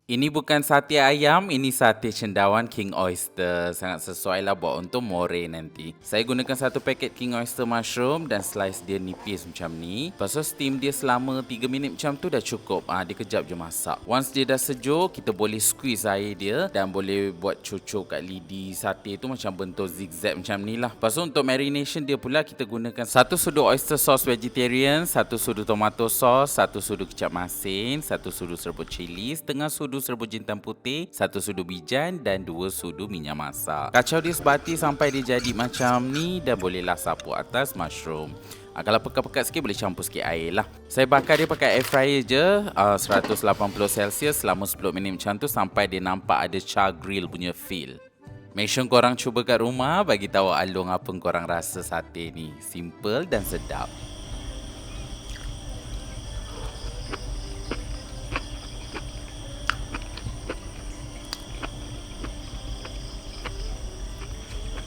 Ini bukan sate ayam, ini sate cendawan King Oyster. Sangat sesuai lah buat untuk more nanti. Saya gunakan satu paket King Oyster mushroom dan slice dia nipis macam ni. Lepas tu steam dia selama 3 minit macam tu dah cukup. Dia kejap je masak. Once dia dah sejuk, kita boleh squeeze air dia dan boleh buat cucuk kat lidi sate tu macam bentuk zigzag macam ni lah. Lepas tu untuk marination dia pula kita gunakan 1 sudu oyster sauce vegetarian, 1 sudu tomato sauce, 1 sudu kicap masin, 1 sudu serbuk cili, setengah sudu serbuk jintan putih, 1 sudu bijan dan 2 sudu minyak masak. Kacau dia sebati sampai dia jadi macam ni dan bolehlah sapu atas mushroom. Kalau pekat-pekat sikit boleh campur sikit air lah. Saya bakar dia pakai air fryer je 180°C selama 10 minit macam tu sampai dia nampak ada char grill punya feel. Make sure korang cuba kat rumah, bagi tahu Along apa korang rasa sate ni. Simple dan sedap.